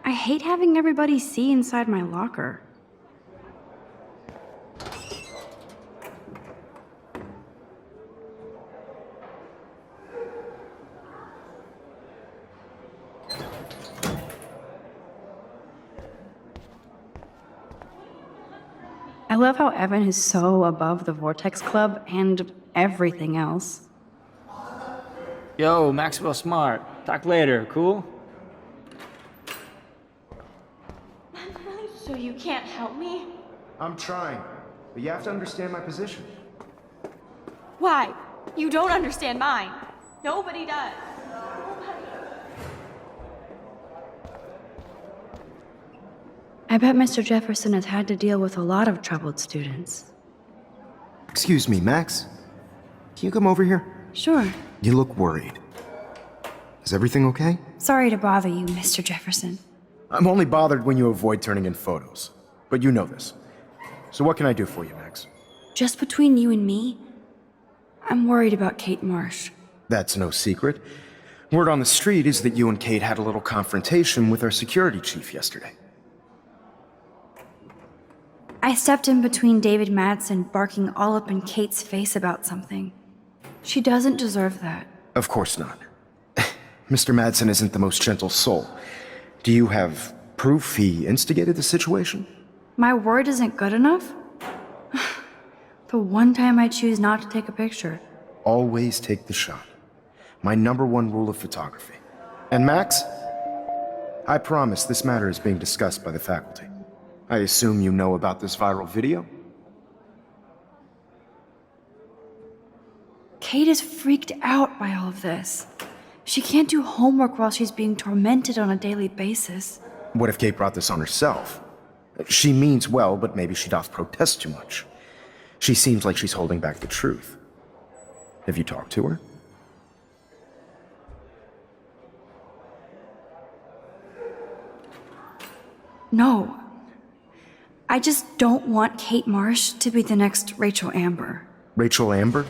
I hate having everybody see inside my locker. I love how Evan is so above the Vortex Club and everything else. Yo, Maxwell Smart. Talk later, cool? So you can't help me? I'm trying, but you have to understand my position. Why? You don't understand mine. Nobody does. I bet Mr. Jefferson has had to deal with a lot of troubled students. Excuse me, Max. Can you come over here? Sure. You look worried. Is everything okay? Sorry to bother you, Mr. Jefferson. I'm only bothered when you avoid turning in photos. But you know this. So what can I do for you, Max? Just between you and me, I'm worried about Kate Marsh. That's no secret. Word on the street is that you and Kate had a little confrontation with our security chief yesterday. I stepped in between David Madsen barking all up in Kate's face about something. She doesn't deserve that. Of course not. Mr. Madsen isn't the most gentle soul. Do you have proof he instigated the situation? My word isn't good enough? The one time I choose not to take a picture. Always take the shot. My #1 rule of photography. And Max, I promise this matter is being discussed by the faculty. I assume you know about this viral video? Kate is freaked out by all of this. She can't do homework while she's being tormented on a daily basis. What if Kate brought this on herself? She means well, but maybe she doth protest too much. She seems like she's holding back the truth. Have you talked to her? No. I just don't want Kate Marsh to be the next Rachel Amber. Rachel Amber?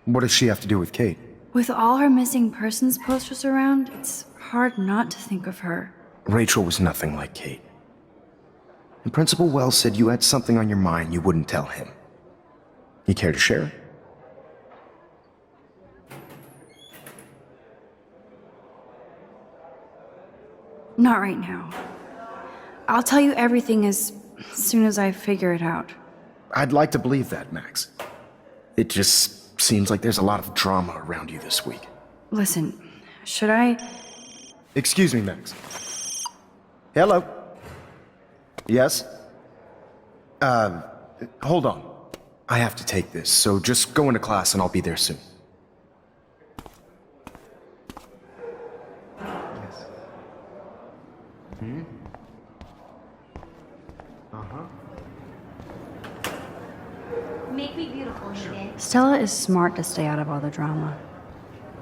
What does she have to do with Kate? With all her missing persons posters around, it's hard not to think of her. Rachel was nothing like Kate. And Principal Wells said you had something on your mind you wouldn't tell him. You care to share? Not right now. I'll tell you everything as soon as I figure it out. I'd like to believe that, Max. It just seems like there's a lot of drama around you this week. Listen, should I... Excuse me, Max. Hello? Yes? Hold on. I have to take this, so just go into class and I'll be there soon. Yes. Make me beautiful, Hayden. Stella is smart to stay out of all the drama.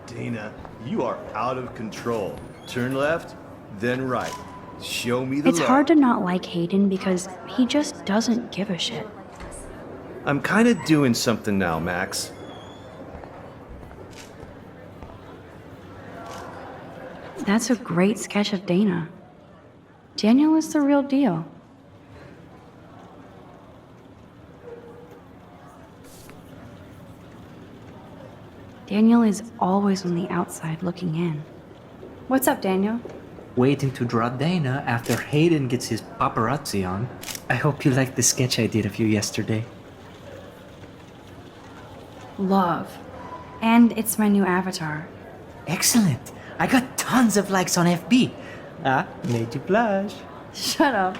Dana, you are out of control. Turn left, then right. Show me the It's love. hard to not like Hayden because he just doesn't give a shit. I'm kind of doing something now, Max. That's a great sketch of Dana. Daniel is the real deal. Daniel is always on the outside looking in. What's up, Daniel? Waiting to draw Dana after Hayden gets his paparazzi on. I hope you liked the sketch I did of you yesterday. Love. And it's my new avatar. Excellent. I got tons of likes on FB. Made you blush. Shut up.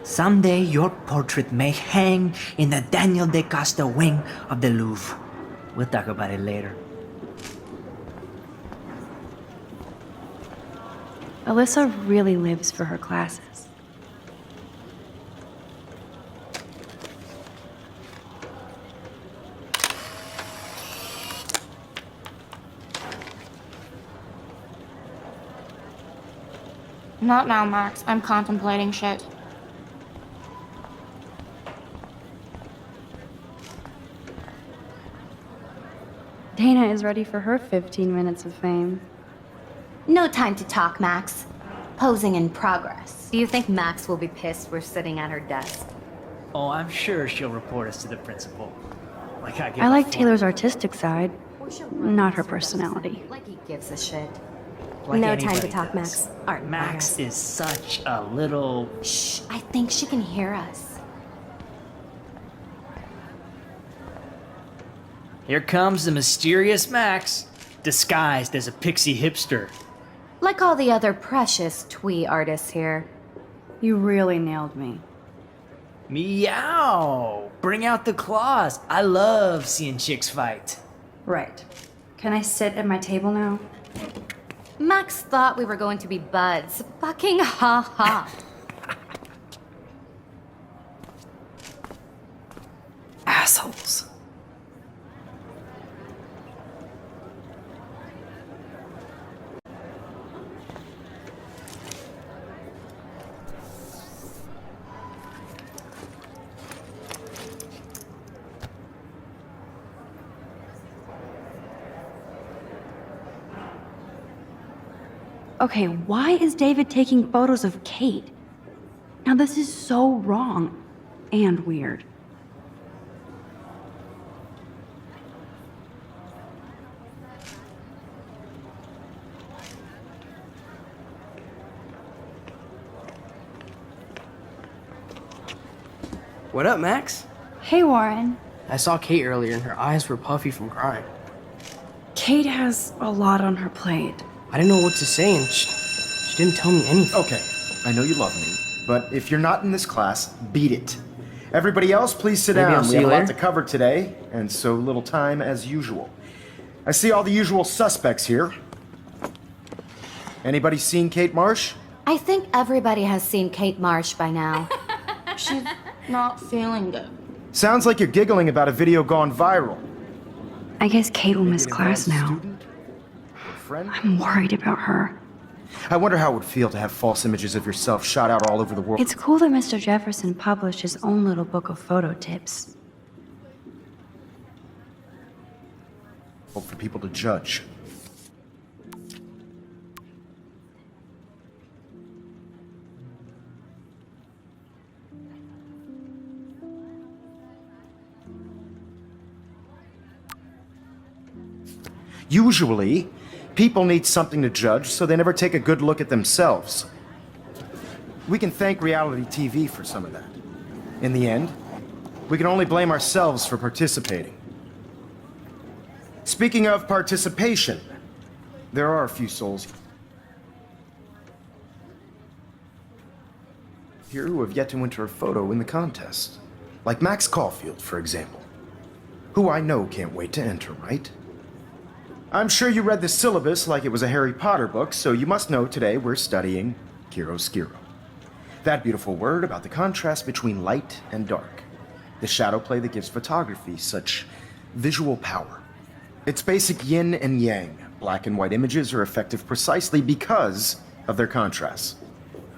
Someday your portrait may hang in the Daniel de Costa wing of the Louvre. We'll talk about it later. Alyssa really lives for her classes. Not now, Max. I'm contemplating shit. Dana is ready for her 15 minutes of fame. No time to talk, Max. Posing in progress. Do you think Max will be pissed we're sitting at her desk? Oh, I'm sure she'll report us to the principal. Like I give I a like fuck. Taylor's artistic side, Or she'll not her personality. Like he gives a shit. Like No time to anybody talk, does. Max. Art Max progress. is such a little... Shh, I think she can hear us. Here comes the mysterious Max, disguised as a pixie hipster. Like all the other precious twee artists here. You really nailed me. Meow! Bring out the claws. I love seeing chicks fight. Right. Can I sit at my table now? Max thought we were going to be buds. Fucking ha ha. Assholes. Okay, why is David taking photos of Kate? Now this is so wrong and weird. What up, Max? Hey, Warren. I saw Kate earlier and her eyes were puffy from crying. Kate has a lot on her plate. I didn't know what to say and she didn't tell me anything. Okay, I know you love me, but if you're not in this class, beat it. Everybody else, please sit Maybe down. I'll We see have you a lot later. to cover today, and so little time as usual. I see all the usual suspects here. Anybody seen Kate Marsh? I think everybody has seen Kate Marsh by now. She's not feeling good. Sounds like you're giggling about a video gone viral. I guess Kate will miss An class advanced now. student? A friend? I'm worried about her. I wonder how it would feel to have false images of yourself shot out all over the world. It's cool that Mr. Jefferson published his own little book of photo tips. For people to judge. Usually, people need something to judge, so they never take a good look at themselves. We can thank reality TV for some of that. In the end, we can only blame ourselves for participating. Speaking of participation, there are a few souls here who have yet to enter a photo in the contest. Like Max Caulfield, for example. Who I know can't wait to enter, right? I'm sure you read the syllabus like it was a Harry Potter book, so you must know today we're studying chiaroscuro. That beautiful word about the contrast between light and dark. The shadow play that gives photography such visual power. It's basic yin and yang. Black and white images are effective precisely because of their contrast.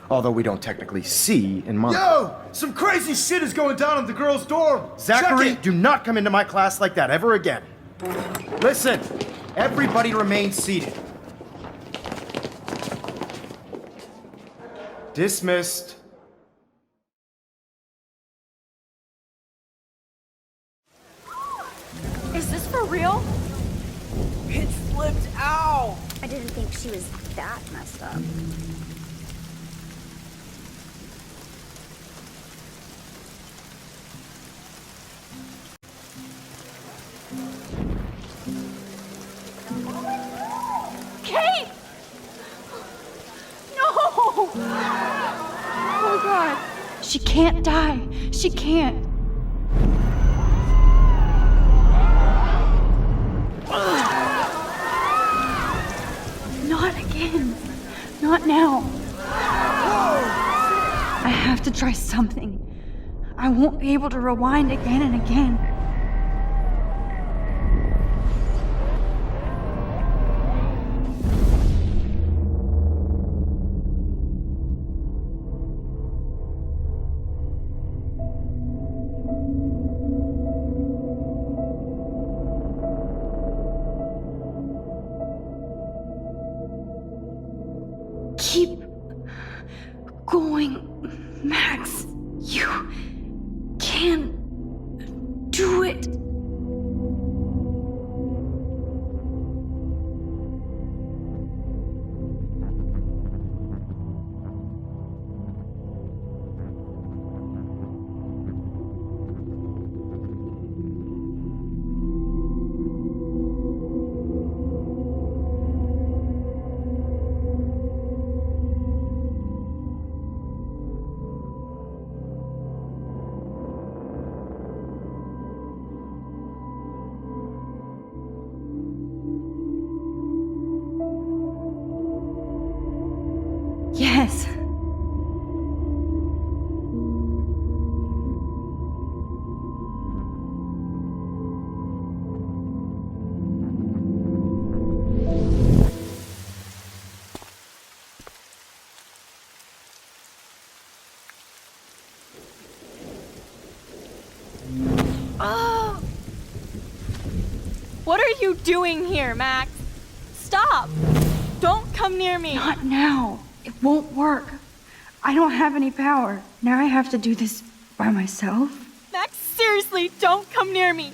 Although we don't technically see in mono. Yo! Some crazy shit is going down in the girls' dorm! Zachary, Check it! do not come into my class like that ever again. Listen, everybody remain seated. Dismissed. Is this for real? It flipped out! I didn't think she was that messed up. Kate! No! Oh god. She can't die. She can't. Not again. Not now. I have to try something. I won't be able to rewind again and again. Keep going, Max. You can do it. Yes. What are you doing here, Max? Stop! Don't come near me! Not now. It won't work. I don't have any power. Now I have to do this by myself. Max, seriously, don't come near me!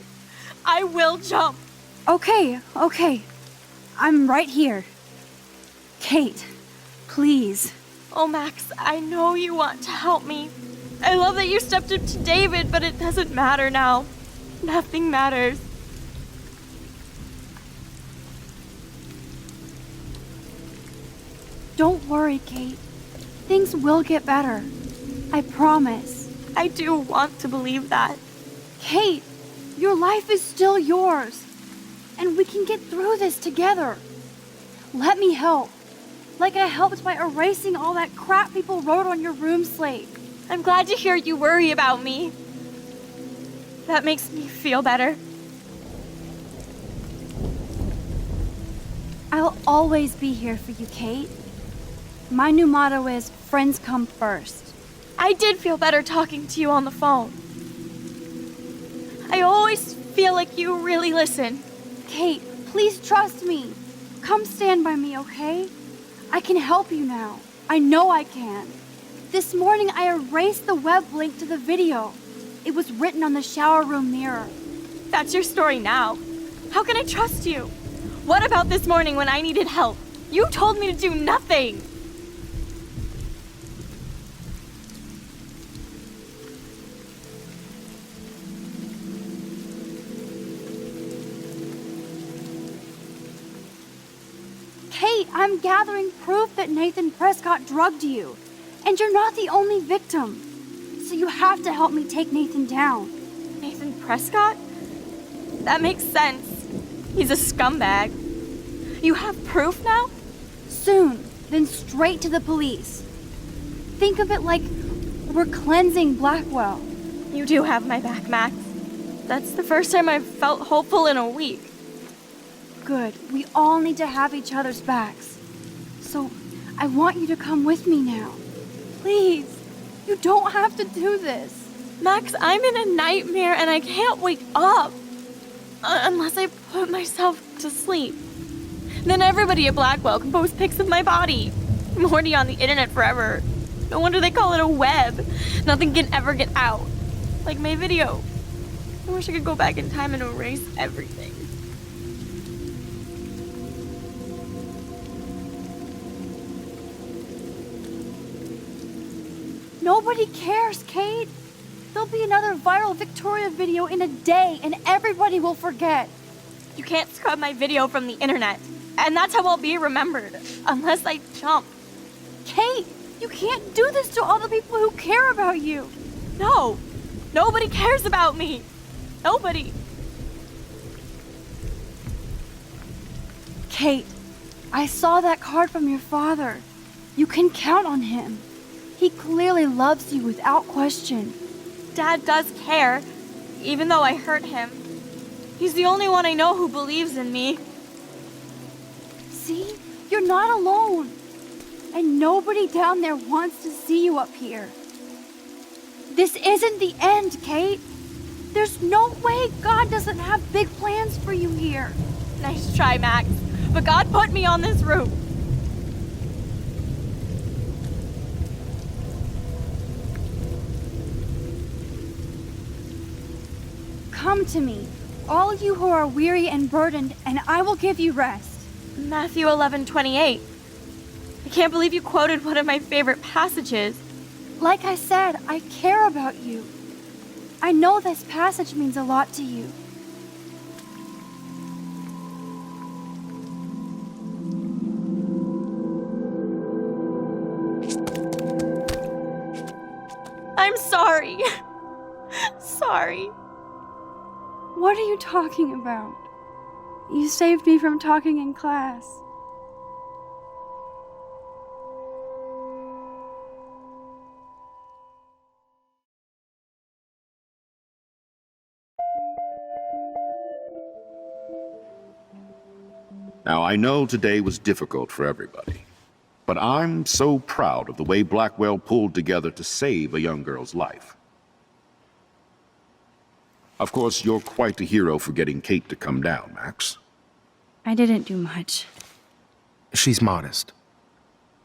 I will jump! Okay. I'm right here. Kate, please. Oh, Max, I know you want to help me. I love that you stepped up to David, but it doesn't matter now. Nothing matters. Don't worry, Kate. Things will get better. I promise. I do want to believe that. Kate, your life is still yours. And we can get through this together. Let me help. Like I helped by erasing all that crap people wrote on your room slate. I'm glad to hear you worry about me. That makes me feel better. I'll always be here for you, Kate. My new motto is friends come first. I did feel better talking to you on the phone. I always feel like you really listen. Kate, please trust me. Come stand by me, okay? I can help you now. I know I can. This morning I erased the web link to the video. It was written on the shower room mirror. That's your story now. How can I trust you? What about this morning when I needed help? You told me to do nothing. Kate, I'm gathering proof that Nathan Prescott drugged you. And you're not the only victim. So you have to help me take Nathan down. Nathan Prescott? That makes sense. He's a scumbag. You have proof now? Soon, then straight to the police. Think of it like we're cleansing Blackwell. You do have my back, Max. That's the first time I've felt hopeful in a week. Good. We all need to have each other's backs. So, I want you to come with me now. Please. You don't have to do this. Max, I'm in a nightmare and I can't wake up. Unless I put myself to sleep. Then everybody at Blackwell can post pics of my body. I'm already on the internet forever. No wonder they call it a web. Nothing can ever get out. Like my video. I wish I could go back in time and erase everything. Nobody cares, Kate. There'll be another viral Victoria video in a day and everybody will forget. You can't scrub my video from the internet. And that's how I'll be remembered. Unless I jump. Kate, you can't do this to all the people who care about you. No. Nobody cares about me. Nobody. Kate, I saw that card from your father. You can count on him. He clearly loves you without question. Dad does care, even though I hurt him. He's the only one I know who believes in me. See? You're not alone. And nobody down there wants to see you up here. This isn't the end, Kate. There's no way God doesn't have big plans for you here. Nice try, Max. But God put me on this route. Come to me, all you who are weary and burdened, and I will give you rest. Matthew 11:28. I can't believe you quoted one of my favorite passages. Like I said, I care about you. I know this passage means a lot to you. I'm sorry. Sorry. What are you talking about? You saved me from talking in class. Now, I know today was difficult for everybody, but I'm so proud of the way Blackwell pulled together to save a young girl's life. Of course, you're quite a hero for getting Kate to come down, Max. I didn't do much. She's modest.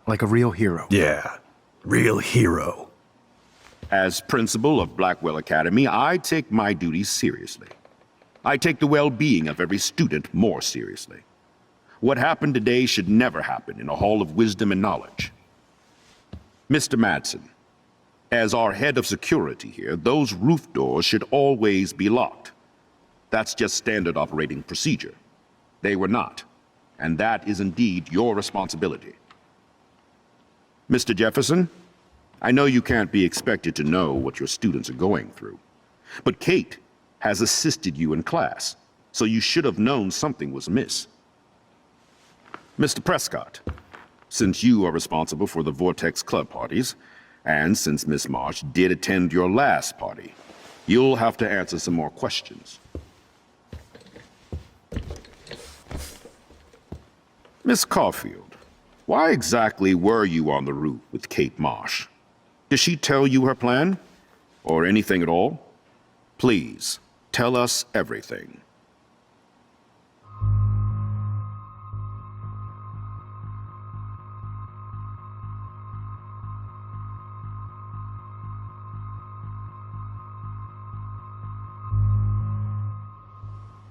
Like a real hero. Yeah, real hero. As principal of Blackwell Academy, I take my duties seriously. I take the well-being of every student more seriously. What happened today should never happen in a hall of wisdom and knowledge. Mr. Madsen, as our head of security here, those roof doors should always be locked. That's just standard operating procedure. They were not, and that is indeed your responsibility. Mr. Jefferson, I know you can't be expected to know what your students are going through, but Kate has assisted you in class, so you should have known something was amiss. Mr. Prescott, since you are responsible for the Vortex Club parties, and since Miss Marsh did attend your last party, you'll have to answer some more questions. Miss Caulfield, why exactly were you on the roof with Kate Marsh? Did she tell you her plan? Or anything at all? Please, tell us everything.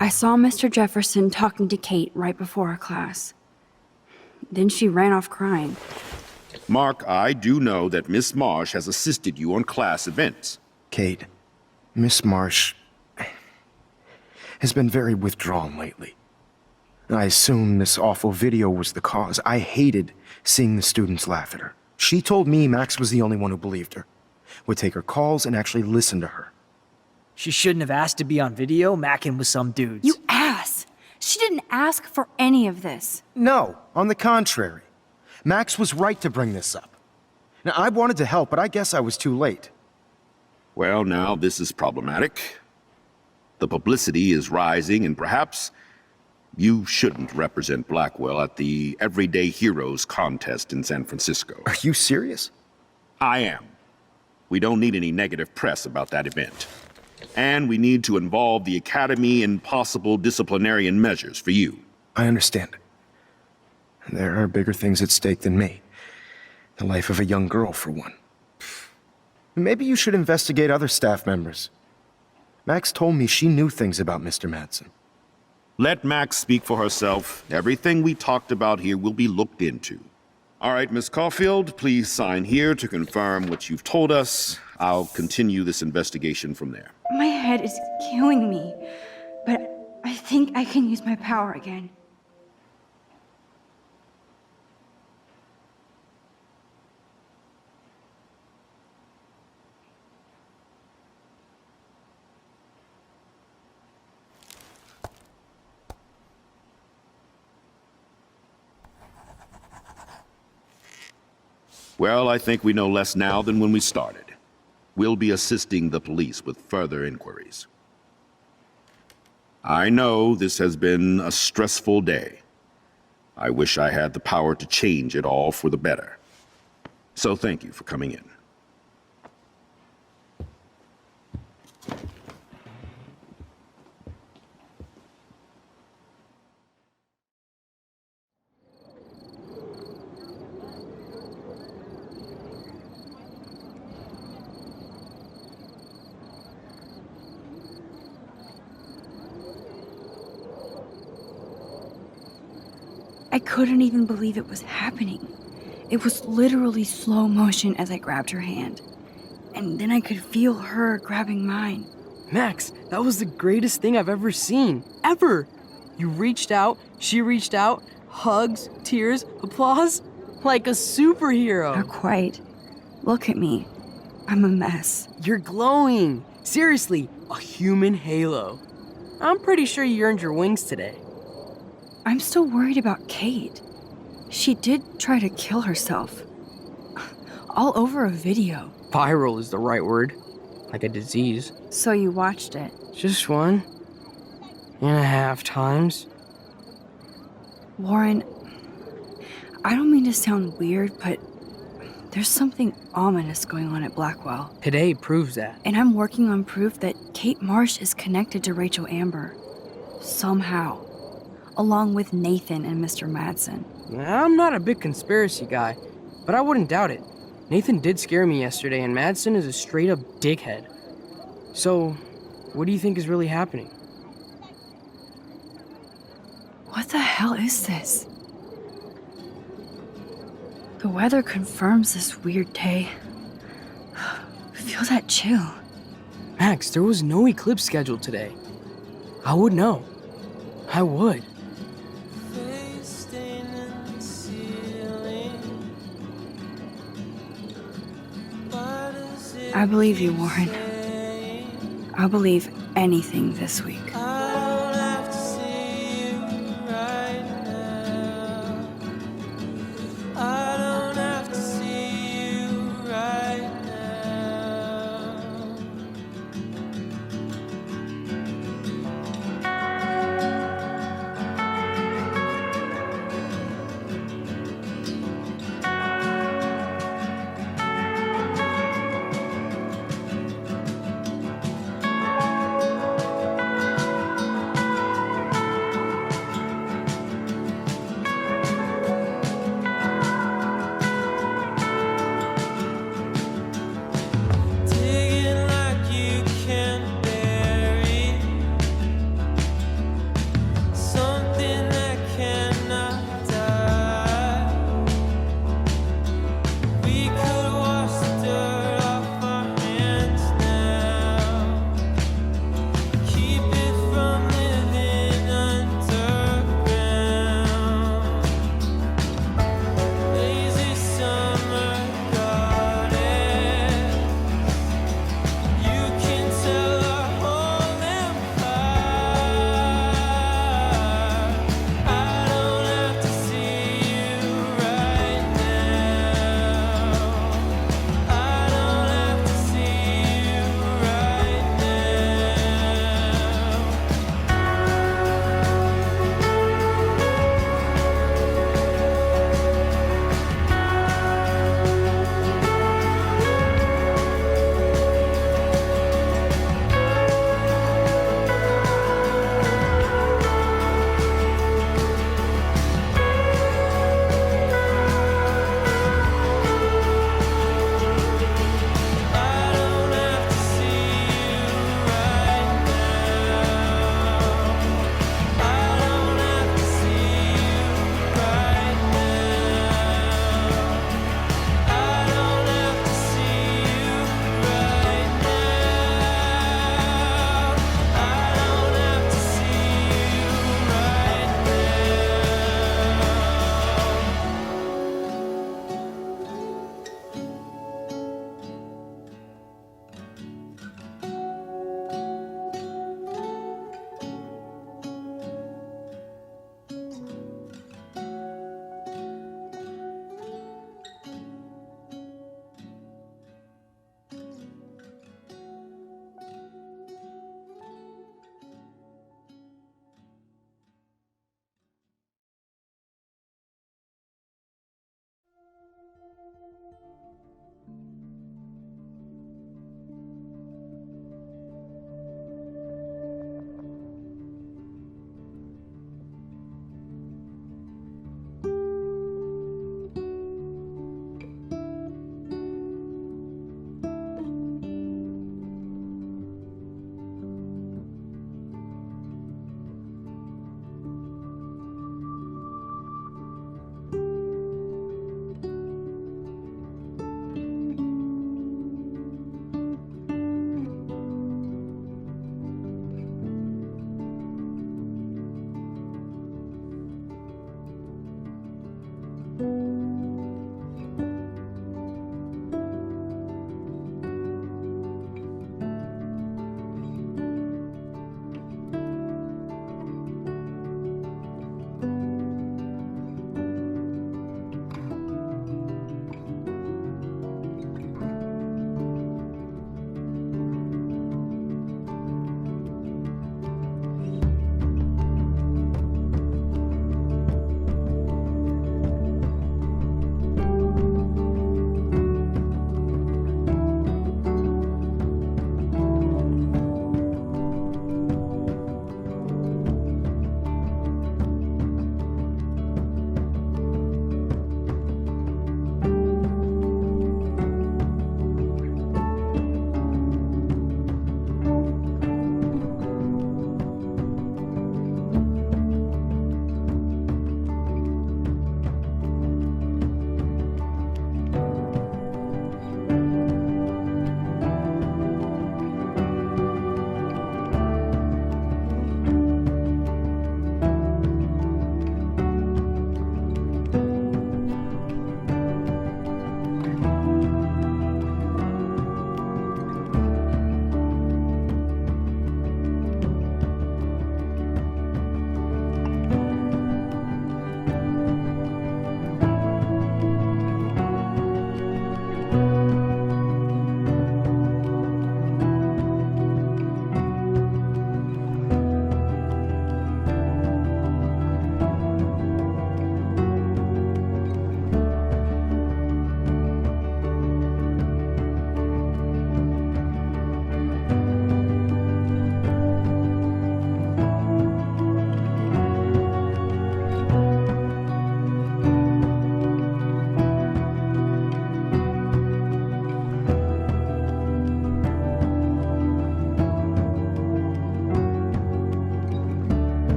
I saw Mr. Jefferson talking to Kate right before our class. Then she ran off crying. Mark, I do know that Miss Marsh has assisted you on class events. Kate, Miss Marsh has been very withdrawn lately. I assume this awful video was the cause. I hated seeing the students laugh at her. She told me Max was the only one who believed her, would take her calls and actually listen to her. She shouldn't have asked to be on video macking with some dudes. You ass! She didn't ask for any of this. No, on the contrary. Max was right to bring this up. Now, I wanted to help, but I guess I was too late. Well, now this is problematic. The publicity is rising, and perhaps you shouldn't represent Blackwell at the Everyday Heroes contest in San Francisco. Are you serious? I am. We don't need any negative press about that event. And we need to involve the Academy in possible disciplinarian measures for you. I understand. There are bigger things at stake than me. The life of a young girl, for one. Maybe you should investigate other staff members. Max told me she knew things about Mr. Madsen. Let Max speak for herself. Everything we talked about here will be looked into. All right, Miss Caulfield, please sign here to confirm what you've told us. I'll continue this investigation from there. My head is killing me, but I think I can use my power again. Well, I think we know less now than when we started. We'll be assisting the police with further inquiries. I know this has been a stressful day. I wish I had the power to change it all for the better. So thank you for coming in. I couldn't even believe it was happening. It was literally slow motion as I grabbed her hand. And then I could feel her grabbing mine. Max, that was the greatest thing I've ever seen. Ever! You reached out, she reached out, hugs, tears, applause. Like a superhero. Not quite. Look at me. I'm a mess. You're glowing. Seriously, a human halo. I'm pretty sure you earned your wings today. I'm still worried about Kate. She did try to kill herself. All over a video. Viral is the right word. Like a disease. So you watched it? Just 1.5 times. Warren, I don't mean to sound weird, but there's something ominous going on at Blackwell. Today proves that. And I'm working on proof that Kate Marsh is connected to Rachel Amber. Somehow. Along with Nathan and Mr. Madsen. I'm not a big conspiracy guy, but I wouldn't doubt it. Nathan did scare me yesterday, and Madsen is a straight-up dickhead. So, what do you think is really happening? What the hell is this? The weather confirms this weird day. Feel that chill. Max, there was no eclipse scheduled today. I would know. I would. I believe you, Warren. I'll believe anything this week.